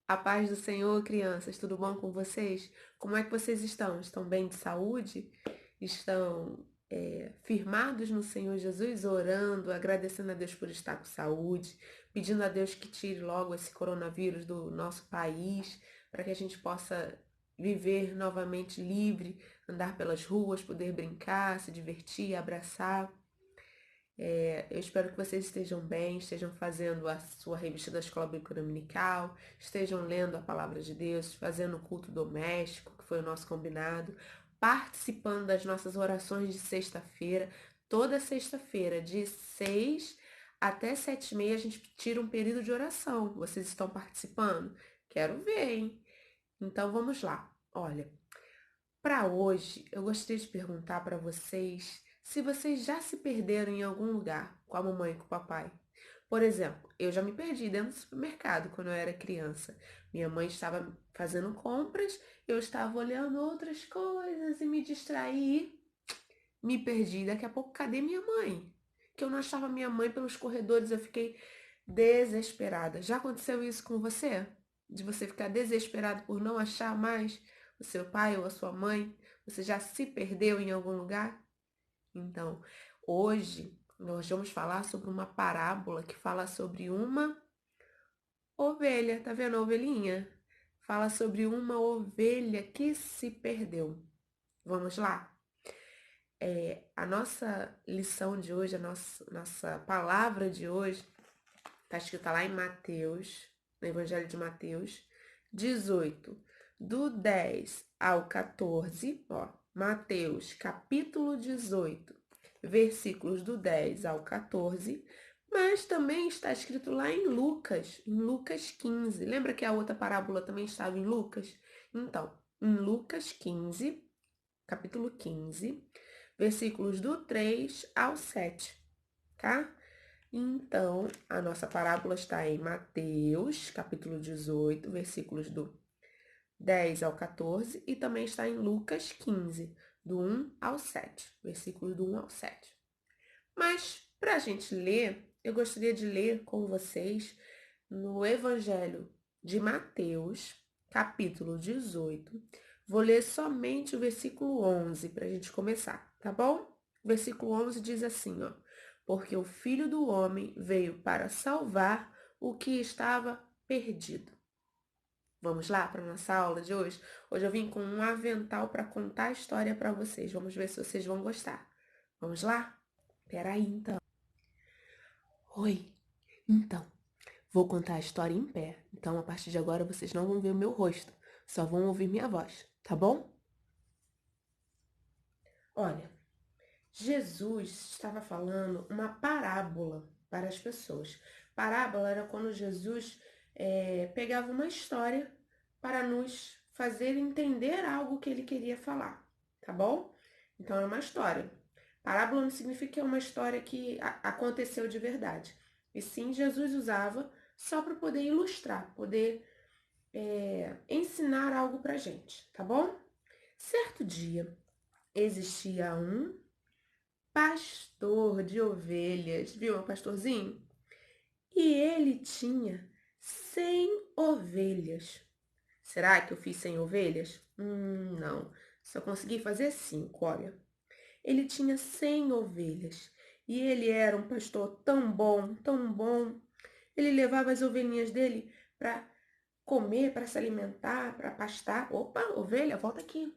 A paz do Senhor, crianças, tudo bom com vocês? Como é que vocês estão? Estão bem de saúde? Estão firmados no Senhor Jesus, orando, agradecendo a Deus por estar com saúde, pedindo a Deus que tire logo esse coronavírus do nosso país, para que a gente possa viver novamente livre, andar pelas ruas, poder brincar, se divertir, abraçar. Eu espero que vocês estejam bem, estejam fazendo a sua revista da Escola Bíblica Dominical, estejam lendo a Palavra de Deus, fazendo o culto doméstico, que foi o nosso combinado, participando das nossas orações de sexta-feira. Toda sexta-feira, de 6 até 7h30, a gente tira um período de oração. Vocês estão participando? Quero ver, hein? Então vamos lá. Olha, para hoje, eu gostaria de perguntar para vocês se vocês já se perderam em algum lugar com a mamãe e com o papai. Por exemplo, eu já me perdi dentro do supermercado quando eu era criança. Minha mãe estava fazendo compras, eu estava olhando outras coisas e me distraí, me perdi. Daqui a pouco, cadê minha mãe? Que eu não achava minha mãe pelos corredores, eu fiquei desesperada. Já aconteceu isso com você? De você ficar desesperado por não achar mais o seu pai ou a sua mãe? Você já se perdeu em algum lugar? Então, hoje nós vamos falar sobre uma parábola que fala sobre uma ovelha. Tá vendo a ovelhinha? Fala sobre uma ovelha que se perdeu. Vamos lá? A nossa lição de hoje, a nossa palavra de hoje, está escrita lá em Mateus, no Evangelho de Mateus, 18, do 10 ao 14, ó, Mateus, capítulo 18, versículos do 10 ao 14, mas também está escrito lá em Lucas 15. Lembra que a outra parábola também estava em Lucas? Então, em Lucas 15, capítulo 15, versículos do 3 ao 7, tá? Então, a nossa parábola está em Mateus, capítulo 18, versículos do 10 ao 14, e também está em Lucas 15, do 1 ao 7, versículos do 1 ao 7. Mas, para a gente ler, eu gostaria de ler com vocês no Evangelho de Mateus, capítulo 18. Vou ler somente o versículo 11 para a gente começar, tá bom? O versículo 11 diz assim, ó: porque o Filho do Homem veio para salvar o que estava perdido. Vamos lá para nossa aula de hoje? Hoje eu vim com um avental para contar a história para vocês. Vamos ver se vocês vão gostar. Vamos lá? Peraí, então. Oi, então, vou contar a história em pé. Então, a partir de agora, vocês não vão ver o meu rosto, só vão ouvir minha voz, tá bom? Olha, Jesus estava falando uma parábola para as pessoas. Parábola era quando Jesus pegava uma história para nos fazer entender algo que ele queria falar, tá bom? Então é uma história. Parábola não significa que é uma história que aconteceu de verdade. E sim, Jesus usava só para poder ilustrar, poder ensinar algo para gente, tá bom? Certo dia existia um pastor de ovelhas, viu? Um pastorzinho. E ele tinha 100 ovelhas. Será que eu fiz 100 ovelhas? Não. Só consegui fazer 5, olha. Ele tinha 100 ovelhas. E ele era um pastor tão bom, tão bom. Ele levava as ovelhinhas dele para comer, para se alimentar, para pastar. Opa, ovelha, volta aqui.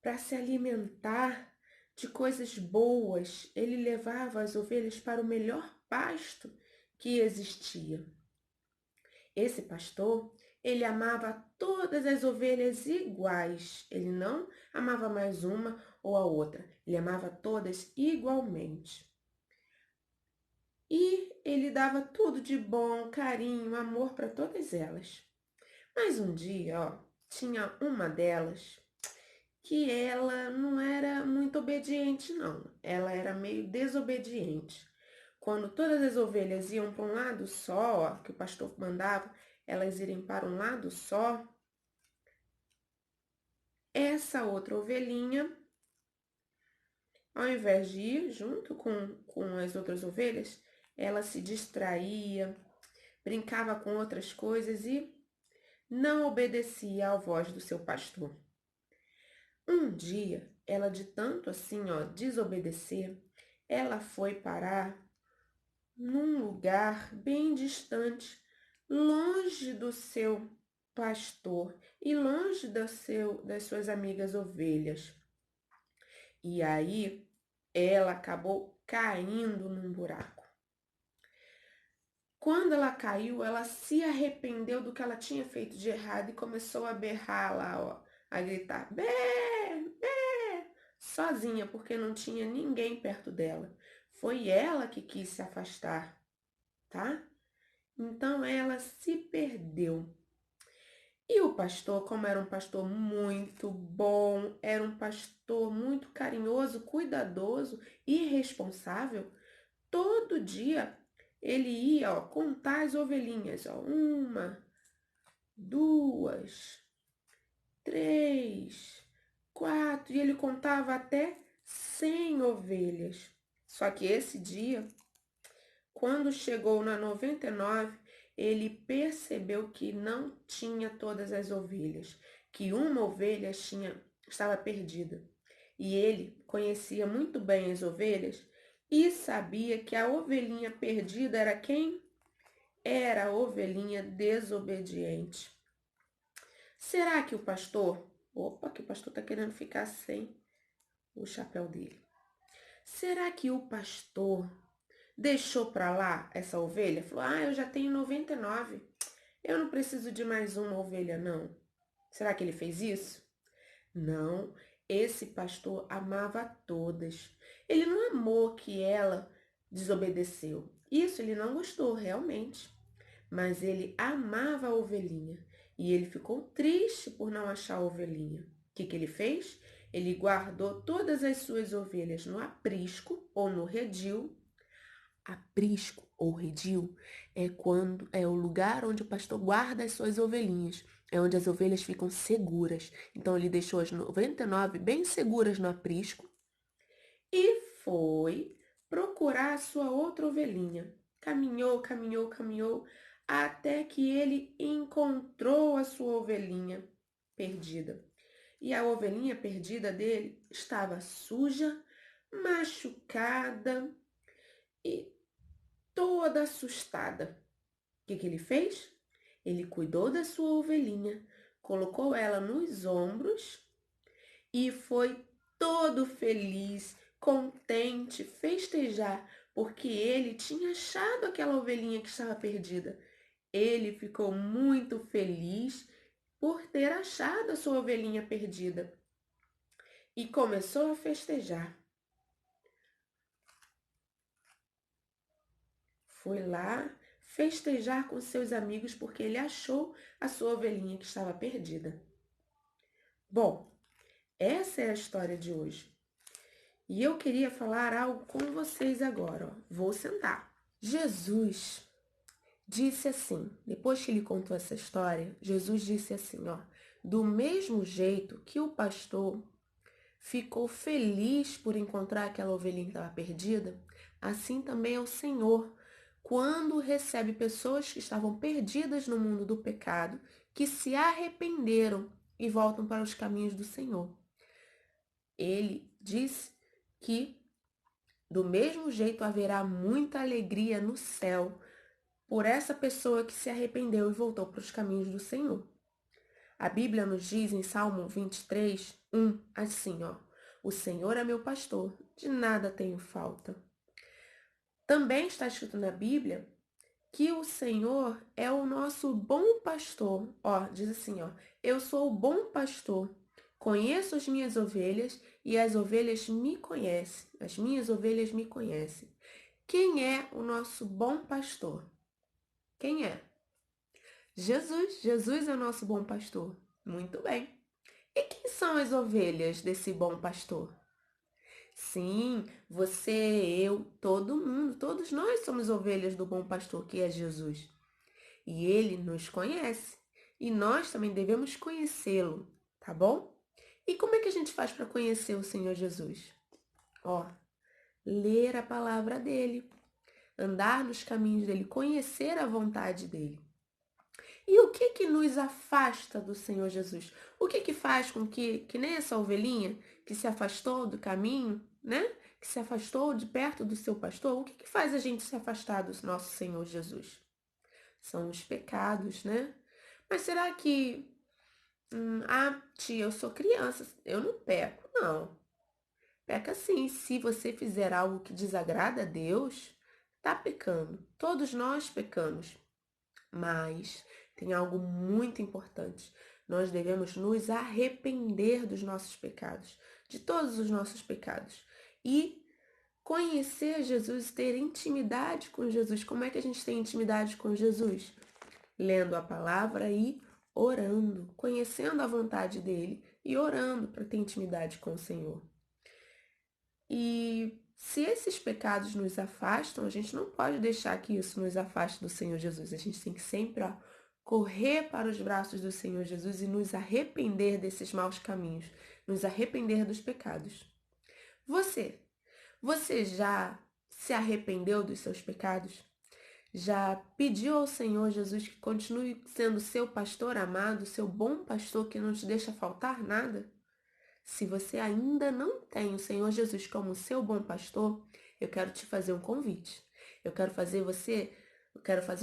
Para se alimentar de coisas boas. Ele levava as ovelhas para o melhor pasto que existia. Esse pastor, ele amava todas as ovelhas iguais. Ele não amava mais uma ou a outra. Ele amava todas igualmente. E ele dava tudo de bom, carinho, amor para todas elas. Mas um dia, ó, tinha uma delas que ela não era muito obediente, não. Ela era meio desobediente. Quando todas as ovelhas iam para um lado só, ó, que o pastor mandava elas irem para um lado só, essa outra ovelhinha, ao invés de ir junto com as outras ovelhas, ela se distraía, brincava com outras coisas e não obedecia à voz do seu pastor. Um dia, ela de tanto assim, desobedecer, ela foi parar num lugar bem distante, longe do seu pastor e longe das suas amigas ovelhas. E aí ela acabou caindo num buraco. Quando ela caiu, ela se arrependeu do que ela tinha feito de errado e começou a berrar lá, a gritar, bé, bé, sozinha, porque não tinha ninguém perto dela. Foi ela que quis se afastar, tá? Então ela se perdeu. E o pastor, como era um pastor muito bom, era um pastor muito carinhoso, cuidadoso e responsável, todo dia ele ia, contar as ovelhinhas, uma, duas, três, quatro, e ele contava até 100 ovelhas. Só que esse dia, quando chegou na 99, ele percebeu que não tinha todas as ovelhas, que uma ovelha estava perdida. E ele conhecia muito bem as ovelhas e sabia que a ovelhinha perdida era quem? Era a ovelhinha desobediente. Será que o pastor... Opa, que o pastor está querendo ficar sem o chapéu dele. Será que o pastor deixou para lá essa ovelha? Falou, eu já tenho 99. Eu não preciso de mais uma ovelha, não. Será que ele fez isso? Não, esse pastor amava todas. Ele não amou que ela desobedeceu. Isso ele não gostou, realmente. Mas ele amava a ovelhinha. E ele ficou triste por não achar a ovelhinha. O que ele fez? Ele guardou todas as suas ovelhas no aprisco ou no redil. Aprisco ou redil é o lugar onde o pastor guarda as suas ovelhinhas. É onde as ovelhas ficam seguras. Então ele deixou as 99 bem seguras no aprisco e foi procurar a sua outra ovelhinha. Caminhou, caminhou, caminhou, até que ele encontrou a sua ovelhinha perdida. E a ovelhinha perdida dele estava suja, machucada e toda assustada. O que ele fez? Ele cuidou da sua ovelhinha, colocou ela nos ombros e foi todo feliz, contente, festejar, porque ele tinha achado aquela ovelhinha que estava perdida. Ele ficou muito feliz por ter achado a sua ovelhinha perdida e começou a festejar. Foi lá festejar com seus amigos porque ele achou a sua ovelhinha que estava perdida. Bom, essa é a história de hoje. E eu queria falar algo com vocês agora. Vou sentar. Jesus disse assim, depois que ele contou essa história, Jesus disse assim, do mesmo jeito que o pastor ficou feliz por encontrar aquela ovelhinha que estava perdida, assim também é o Senhor, quando recebe pessoas que estavam perdidas no mundo do pecado, que se arrependeram e voltam para os caminhos do Senhor. Ele disse que do mesmo jeito haverá muita alegria no céu por essa pessoa que se arrependeu e voltou para os caminhos do Senhor. A Bíblia nos diz em Salmo 23, 1, assim, o Senhor é meu pastor, de nada tenho falta. Também está escrito na Bíblia que o Senhor é o nosso bom pastor. Diz assim, eu sou o bom pastor, conheço as minhas ovelhas e as ovelhas me conhecem. As minhas ovelhas me conhecem. Quem é o nosso bom pastor? Quem é? Jesus. Jesus é o nosso bom pastor. Muito bem. E quem são as ovelhas desse bom pastor? Sim, você, eu, todo mundo, todos nós somos ovelhas do bom pastor que é Jesus. E ele nos conhece. E nós também devemos conhecê-lo, tá bom? E como é que a gente faz para conhecer o Senhor Jesus? Ler a palavra dele, andar nos caminhos dele, conhecer a vontade dele. E o que que nos afasta do Senhor Jesus? O que que faz com que nem essa ovelhinha que se afastou do caminho, né? Que se afastou de perto do seu pastor, o que que faz a gente se afastar do nosso Senhor Jesus? São os pecados, né? Mas será que, tia, eu sou criança, eu não peco? Não. Peca sim. Se você fizer algo que desagrada a Deus, tá pecando. Todos nós pecamos. Mas tem algo muito importante. Nós devemos nos arrepender dos nossos pecados, de todos os nossos pecados. E conhecer Jesus, ter intimidade com Jesus. Como é que a gente tem intimidade com Jesus? Lendo a palavra e orando, conhecendo a vontade dele e orando para ter intimidade com o Senhor. E se esses pecados nos afastam, a gente não pode deixar que isso nos afaste do Senhor Jesus. A gente tem que sempre, correr para os braços do Senhor Jesus e nos arrepender desses maus caminhos, nos arrepender dos pecados. Você, você já se arrependeu dos seus pecados? Já pediu ao Senhor Jesus que continue sendo seu pastor amado, seu bom pastor que não te deixa faltar nada? Se você ainda não tem o Senhor Jesus como seu bom pastor, eu quero te fazer um convite. Eu quero fazer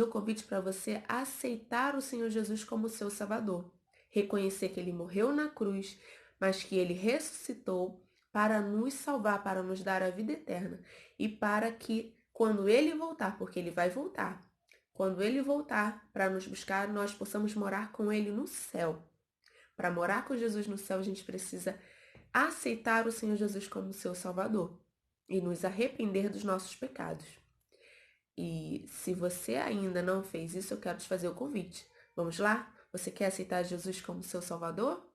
o convite para você aceitar o Senhor Jesus como seu Salvador. Reconhecer que ele morreu na cruz, mas que ele ressuscitou para nos salvar, para nos dar a vida eterna e para que quando ele voltar, porque ele vai voltar, quando ele voltar para nos buscar, nós possamos morar com ele no céu. Para morar com Jesus no céu, a gente precisa aceitar o Senhor Jesus como seu Salvador e nos arrepender dos nossos pecados. E se você ainda não fez isso, eu quero te fazer o convite. Vamos lá? Você quer aceitar Jesus como seu Salvador?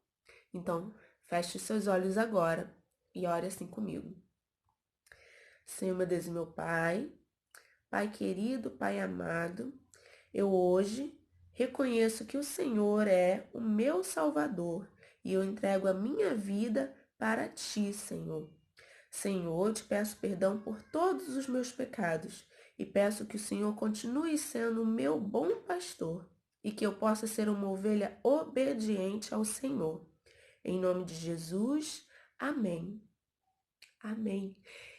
Então, feche os seus olhos agora e ore assim comigo. Senhor, meu Deus e meu Pai, Pai querido, Pai amado, eu hoje reconheço que o Senhor é o meu Salvador e eu entrego a minha vida para ti, Senhor. Senhor, eu te peço perdão por todos os meus pecados e peço que o Senhor continue sendo o meu bom pastor e que eu possa ser uma ovelha obediente ao Senhor. Em nome de Jesus, amém. Amém.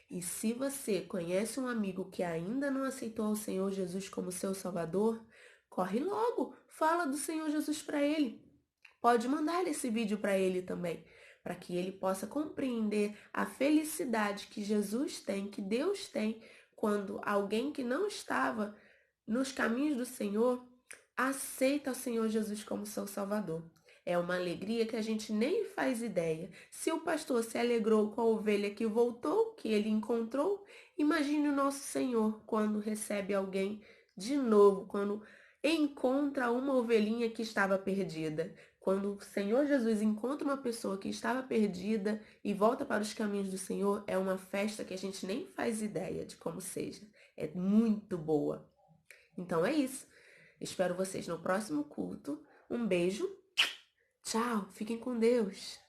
E se você conhece um amigo que ainda não aceitou o Senhor Jesus como seu Salvador, corre logo, fala do Senhor Jesus para ele. Pode mandar esse vídeo para ele também, para que ele possa compreender a felicidade que Jesus tem, que Deus tem, quando alguém que não estava nos caminhos do Senhor aceita o Senhor Jesus como seu Salvador. É uma alegria que a gente nem faz ideia. Se o pastor se alegrou com a ovelha que voltou, que ele encontrou, imagine o nosso Senhor quando recebe alguém de novo, quando encontra uma ovelhinha que estava perdida. Quando o Senhor Jesus encontra uma pessoa que estava perdida e volta para os caminhos do Senhor, é uma festa que a gente nem faz ideia de como seja. É muito boa. Então é isso. Espero vocês no próximo culto. Um beijo. Tchau. Fiquem com Deus.